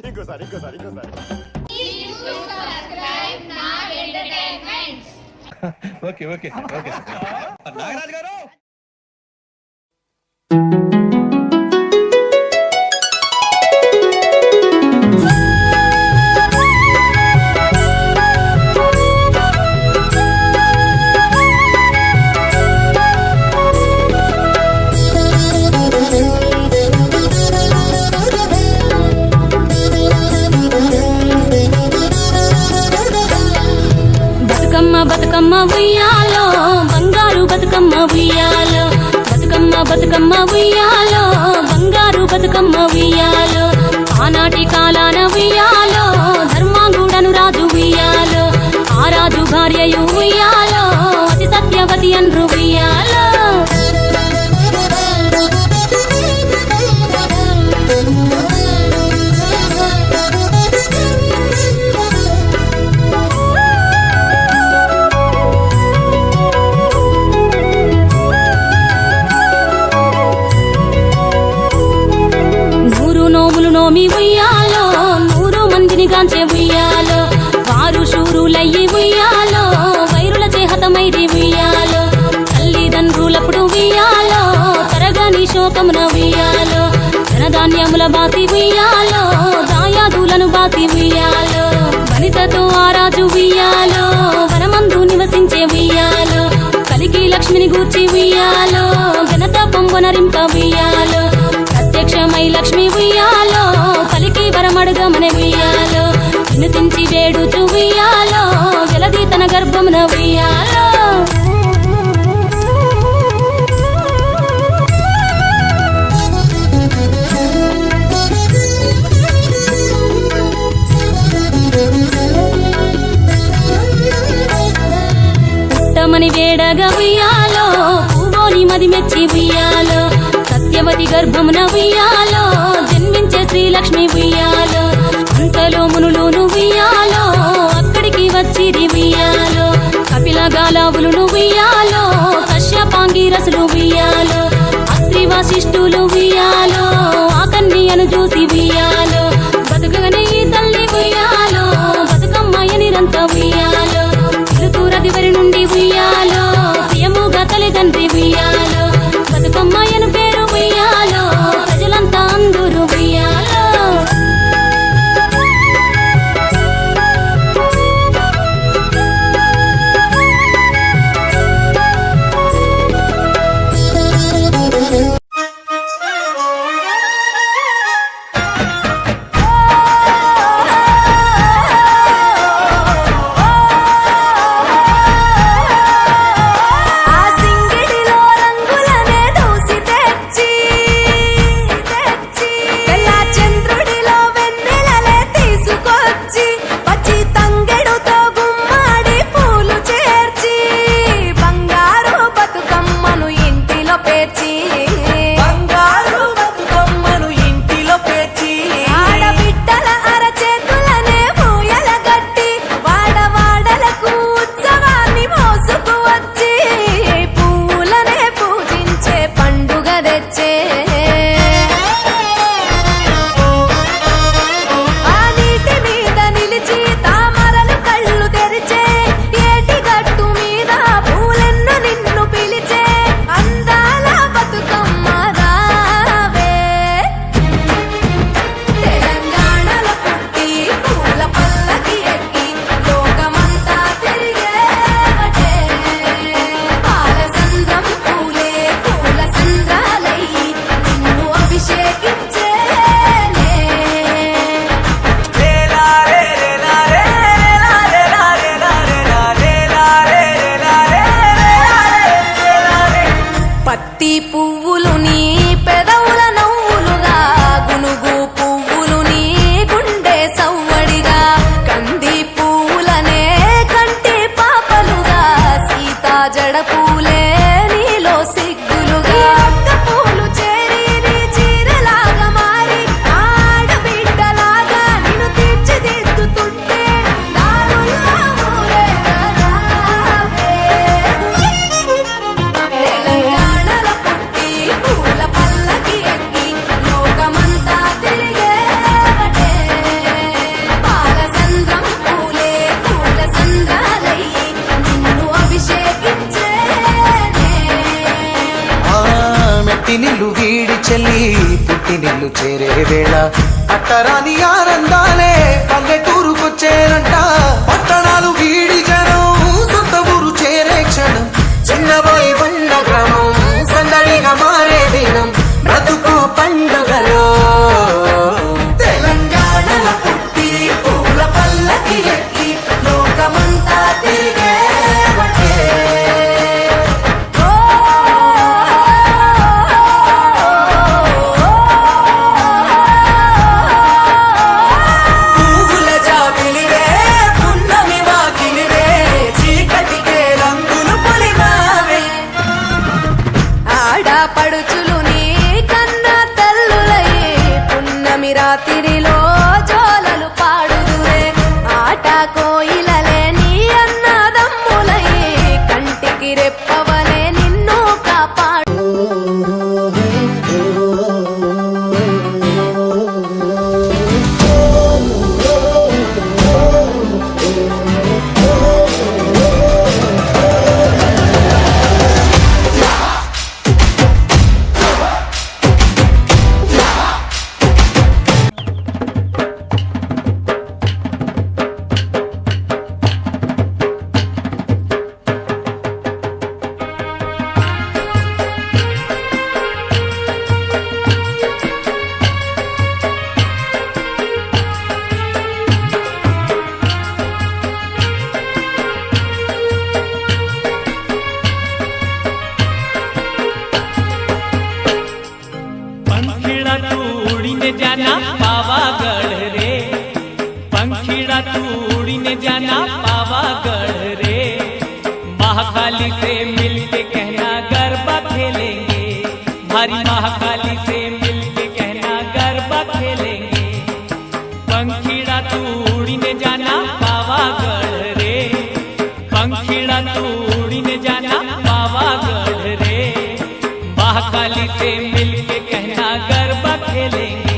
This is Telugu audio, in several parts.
ఇంకోసారి ఓకే ఓకే ఓకే నాగరాజు గారు. బతుకమ్మ ఉయ్యాలో బంగారు బతుకమ్మ ఉయ్యాలో, బతుకమ్మ ఉయ్యాలో బంగారు బతుకమ్మ ఉయ్యాలో, ఆనాటి కాలాన ఉయ్యాలో ధర్మాంగుడను రాజు ఉయ్యాలో, ఆ రాజు భార్యయు ఉయ్యాలో అతి సత్యవతి అన్రు ఉయ్యాలో. నోమి ఉయ్యాలో 100 మందిని గాంచే ఉయ్యాలో, వారు శూరులయ్యి ఉయ్యాలో వైరుల చేహతమైది ఉయ్యాలో, తల్లిదండ్రులప్పుడు ఉయ్యాలో తరగని శోకమున ఉయ్యాలో, ధనధాన్యముల బాసి ఉయ్యాలో దాయాదులను బాసి ఉయ్యాలో, వనితతో ఆరాజు ఉయ్యాలో వనమందు నివసించే ఉయ్యాలో, కలికి లక్ష్మిని గూర్చి ఉయ్యాలో ఘనత పొంబనరింప ఉయ్యాలో, ప్రత్యక్షమై లక్ష్మి ఉయ్యాలో పలికి వరమడుగమనే ఉయ్యాలో, వినుతించి వేడుచు ఉయ్యాలో జలది తన గర్భమున ఉయ్యాలో. పుట్టమని వేడగా ఉయ్యాలో పూవోని మది మెచ్చి ఉయ్యాలో, సత్యవతి గర్భమున ఉయ్యాలో జన్మించే శ్రీలక్ష్మి ఉయ్యాలో, అంతలో మునులును ఉయ్యాలో అక్కడికి వచ్చిది ఉయ్యాలో, కపిల గాలావులును ఉయ్యాలో కశ్యపాంగిరసులు ఉయ్యాలో, అత్రి వశిష్ఠులు ఉయ్యాలో ఆ కన్యను చూసి ఉయ్యాలో, బతుకగనే ఈ తల్లి ఉయ్యాలో బతుకమ్మయ్య నిరంత ఉయ్యాలో, చిలుతూరదివరి నుండి ఉయ్యాలో ప్రియముగా తల్లిదండ్రి ఉయ్యాలో, బతుకమ్మయ్యను పేరు ఉయ్యాలో ప్రజలంతా అందరూ ఉయ్యాలో. పూల మెట్టినిల్లు వీడి చెల్లి పుట్టినిల్లు చేరే వేళ పట్టరాని ఆనందాలే పల్లెటూరుకొచ్చేనంట. పట్టణాలు వీడి జనం సొంత ఊరు చేరే క్షణం చిన్నబోయి బండ గ్రామం సందడిగా మారే దినం బ్రతుకు పండుగలో తెలంగాణ పుట్టి పూల పల్లకి ఎక్కి లోకమంతా తిరిగే పడుచులు నీ కన్నా తల్లులయ్యే పున్నమి రాత్రిలో జోలలు పాడుదురే ఆట కోయిలలే నీ అన్నదమ్ములయ్యే కంటికి రెప్పవలే నిన్ను కాపాడు. जाना पावागढ़ रे पंखीड़ा तू उड़ीने जाना पावागढ़ रे महाकाली से मिलके कहना गरबा खेलेंगे भारी महाकाली से मिलके कहना गरबा खेलेंगे पंखीड़ा तू उड़ीने जाना पावागढ़ रे पंखीड़ा तू उड़ीने जाना पावागढ़ रे महाकाली से मिलके कहना गरबा खेलेंगे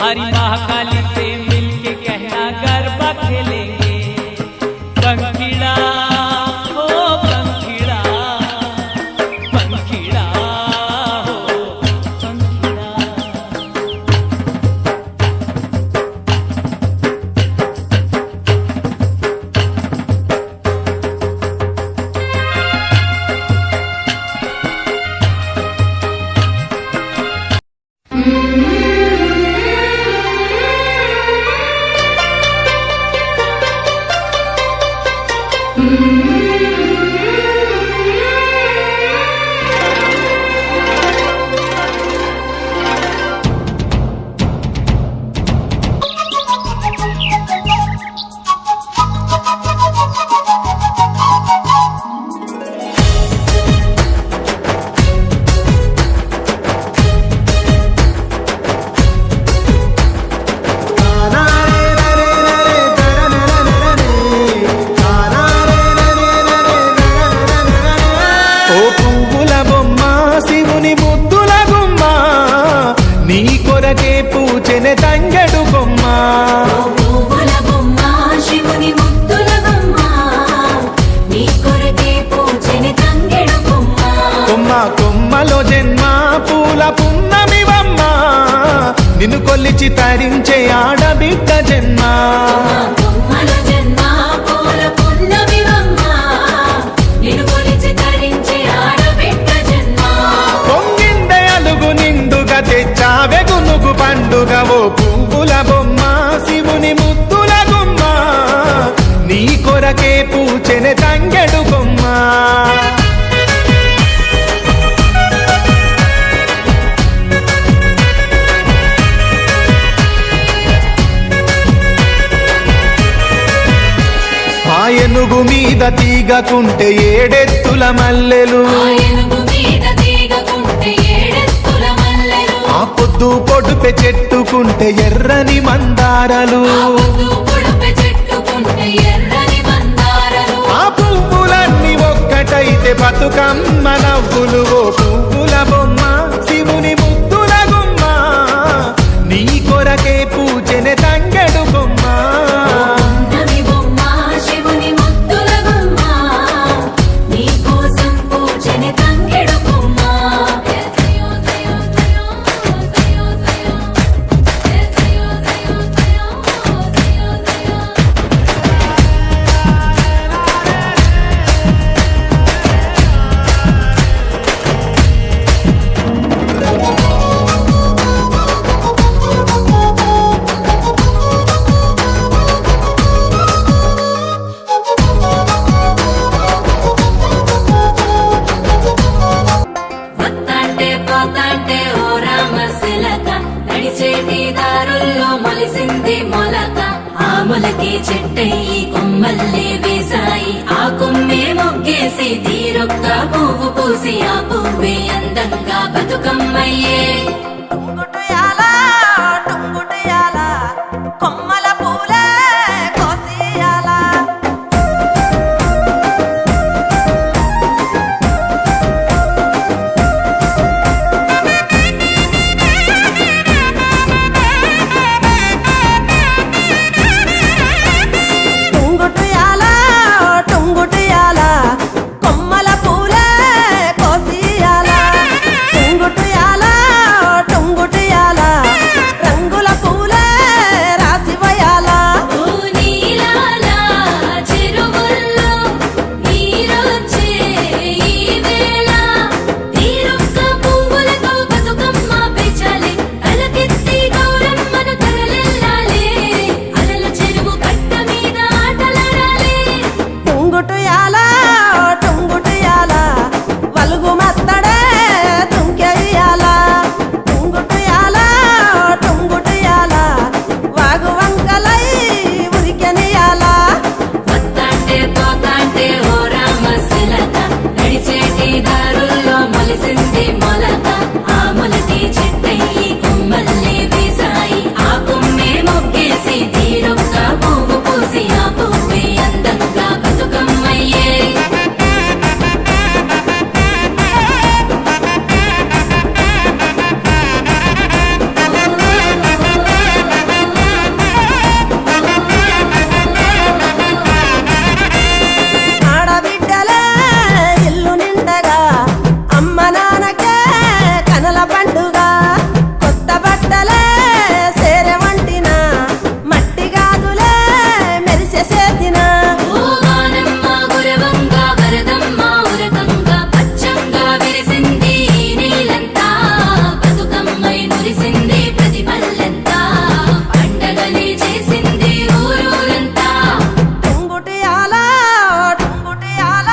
हमारी महाकाली से मिलके कहना गरबा खेलेंगे पंखीड़ा हो पंखीड़ा पंखीड़ा हो पंखीड़ा। పూచెనే తంగెడు కొమ్మ పువ్వుల బొమ్మ శివుని ముద్దుల బొమ్మ నీ కొరకే పూచెని తంగెడు కొమ్మ కొమ్మ కొమ్మలో జన్మ పూల పున్నమివమ్మ నిన్ను కొల్లిచి తరించే ఆడబిడ్డ జన్మ కొమ్మల జన్మ పూల పున్నమివమ్మ నిన్ను కొలిచి తరించే ఆడబిడ్డ జన్మ పొంగిందే అలుగు నిండుగా తెచ్చావే గునుగు పండుగ ఓ పువ్వుల బొమ్మ శివుని ముద్దుల గుమ్మ నీ కొరకే పూచెనే తంగెడు కొమ్మ ఏనుగు మీద తీగకుంటే ఏడెత్తుల మల్లెలు ఆ పొద్దు పొడుపె చెట్టుకుంటే ఎర్రని మందారలు ఆ పువ్వులన్నీ ఒక్కటైతే బతుకమ్మ నవ్వులు ఓ పువ్వుల బొమ్మ శివుని ముద్దుల గుమ్మ నీ కొరకే పూజనే తంగెడు బొమ్మ పోతాంటే ఓ రామశిలక నడిచేటి దారుల్లో మొలిసింది మొలక ఆ మొలకే చెట్టయి కొమ్మల్లే వేసాయి ఆ కొమ్మే మొగ్గేసి తీరొక్క పువ్వు పూసి ఆ పువ్వే అందంగా బతుకమ్మయ్యే టుంగుటుయాల టుంగుటుయాల కొమ్మల పూలే కోసియాల టుంగుటుయాల టుంగుటుయాల కొమ్మల పూలే కోసియాల టుంగుటుయాల టుంగుటుయాల రంగుల పూలే రాసివయాల ఓ నీలాల చెరువుల్లో నీరొచ్చే ఈ వేళ తీరొక్క పువ్వులతో బతుకమ్మ పెంచాలి తలకెత్తి గౌరమ్మను తరలిల్లాలి అలల చెరువు కట్ట మీద ఆటలాడాలి టుంగుటుయాల టుంగుటుయాల వలుగు మత్తడే తుంకెయ్యాల టుంగుటుయాల టుంగుటుయాల వాగు వంకలై ఉరికెనియాల వత్తాంటే పోతాంటే ఓ రామశిలక నడిచేటి దారుల్లో మొలిసింది మొలక ఆ మొలకే చెట్టయి కొమ్మల్లే వేసాయి ఆ కొమ్మే మొగ్గేసి తీరొక్క పువ్వు పూసి ఆ పువ్వే అందంగా బతుకమ్మయ్యే ఆడబిడ్డలే ఇల్లు నిండగా అమ్మ నాన్నకే కనల పండుగ కొత్త బట్టలే సేరె వంటిన మట్టి గాజులే మెరిసె చేతిన ఓ వానమ్మ గురవంగ వరదమ్మ ఉరకంగా పచ్చంగా విరిసింది ఈ నీలంతా బతుకమ్మై మురిసింది ప్రతి పల్లెంతా పండగలే చేసింది ఊరూరంతా టుంగుటుయాల టుంగుటుయాల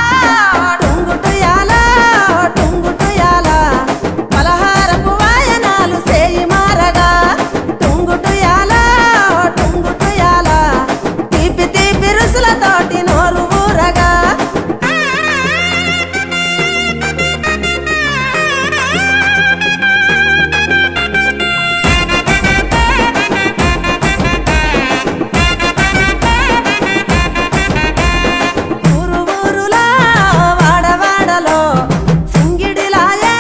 టుంగుటుయాల టుంగుటుయాల పలహారపు వాయనాలు సేయి మారగా టుంగుటుయాల టుంగుటుయాల తీపి తీపి రుసులతోటి నోరు ఊరగా ఊరు ఊరులా వాడవాడలో సింగిడిలాయే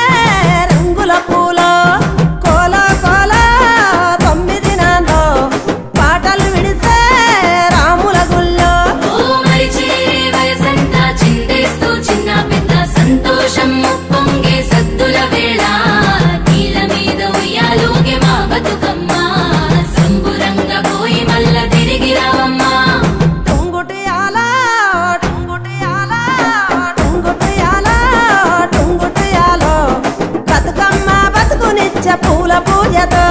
రంగుల పూలో కోల కోల 9 నాలో పాటలు విడిసే రాముల గుళ్ళో ఓ మరిచేరే వయసంతా చిందేస్తూ చిన్న పెద్ద సంతోషం పొంగే సద్దుల వేళ నీల మీద ఉయ్యాలోగే మా బతుకమ్మ సంబురంగా పోయి మల్ల తిరిగి రావమ్మా టుంగుటుయాల టుంగుటుయాల టుంగుటుయాల టుంగుటుయాలో బతుకమ్మ బతుకునిచ్చే పూల పూజతో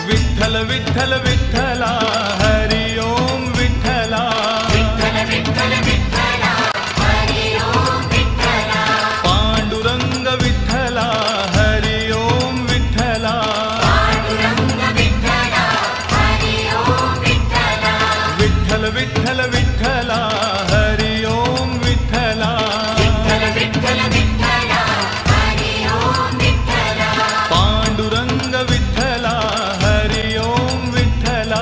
विठ्ठल विठ्ठल विठ्ठला हरि ओम विठ्ठला पांडुरंग विठ्ठला हरि ओम विठ्ठला विठ्ठल विठ्ठल विठ्ठला हरि ओम विठ्ठला पांडुरंग विठ्ठला हरि ओम विठ्ठला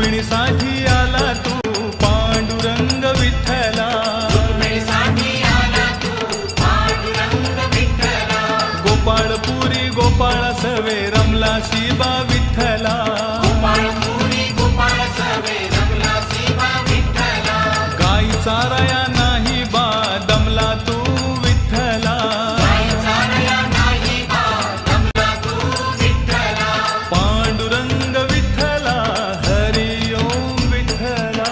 रुक्मिणीसाठी आला तू पांडुरंग विठ्ठला गोपाळपुरी गोपाळ सवे रमला शिबा विठ्ठला गाई चाराया नाही बा दमला तू विठ्ठला पांडुरंग विठ्ठला हरि ओम विठ्ठला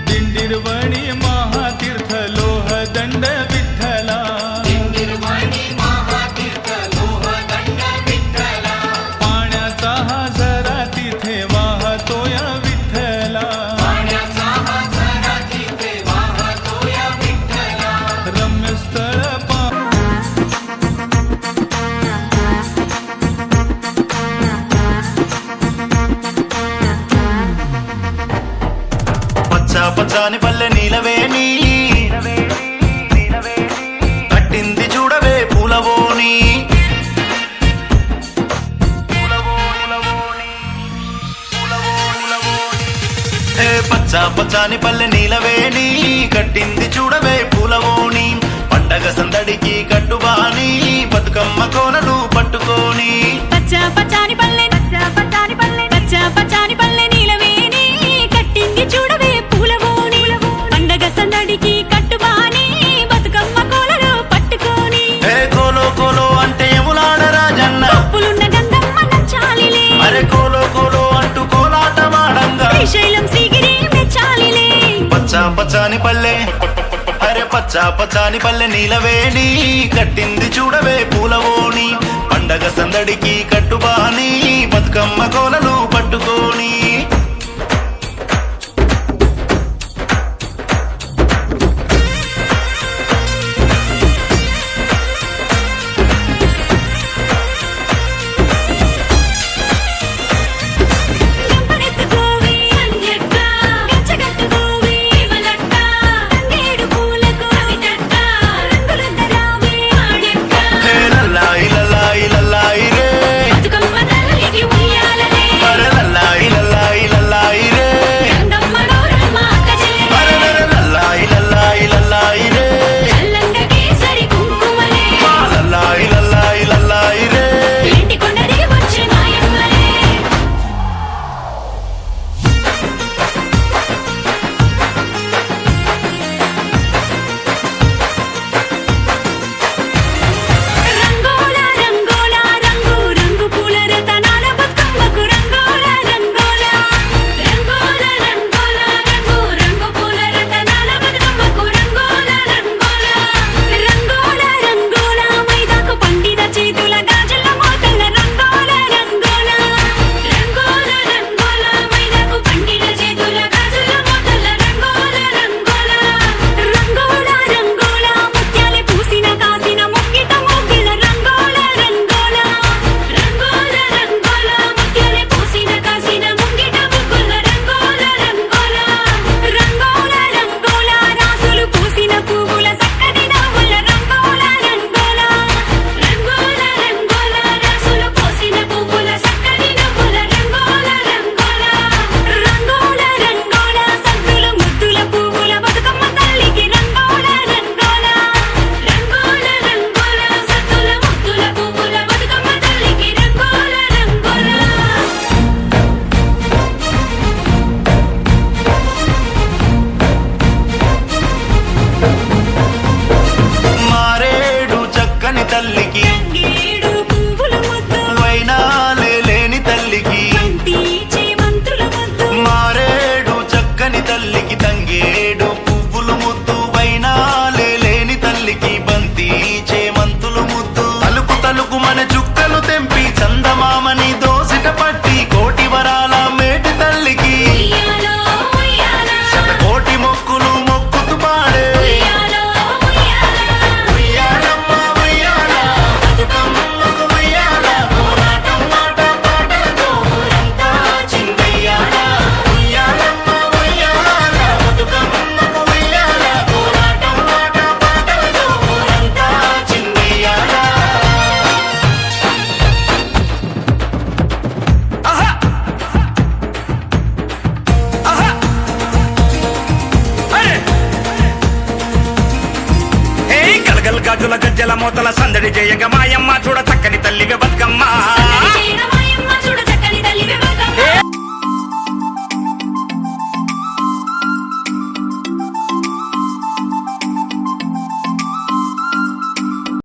दिंडीरवणी महातीर्थ लोह दंड विठ्ठला पाण्याचा हा झरा तिथे वाहतोया विठ्ठला रम्य स्थळ పచ్చా పచ్చాని పల్లె నీలవేణి కట్టింది చూడవే పూలవోని పచ్చా పచ్చాని పల్లె నీలవేణి కట్టింది చూడవే పూలవోని పండగ సందడికి కట్టుబాని బతుకమ్మ కోనలు పట్టుకోని పచ్చ పచ్చాని పల్లె పచ్చ పచ్చాని పల్లె నీలవేణి కట్టింది చూడవే పూలవోని పండగ సందడికి కట్టుబాని బతుకమ్మ కోలలు పట్టుకొని ఏ కోలో కోలో అంటే ఎములాడ రాజన్న కప్పులున్న గంధమ్మ నచ్చాలిలే అరే కోలో కోలో అంటూ కోలాట వాడంగా శ్రీశైలం శ్రీగిరి మెచ్చాలిలే పచ్చా పచ్చాని పల్లె అరే పచ్చా పచ్చాని పల్లె నీలవేణి కట్టింది చూడవే పూలవోని పండగ సందడికి కట్టుబాని బతుకమ్మ కోలలు పట్టుకోని గంపనెత్తుకోవే సంధ్యక్క గచ్చగట్టుకోవే ఇవలక్క తంగేడు పూలకు అవిటక్క రంగులందరావే ఆడెక్క హే లల్లాయి లల్లాయి లల్లాయి రే బతుకమ్మ తల్లికి ఉయ్యాలలే అరే లల్లాయి లల్లాయి గాజుల గజ్జల మోతల సందడి జయగ మాయమ్మ చూడ చక్కని తల్లివే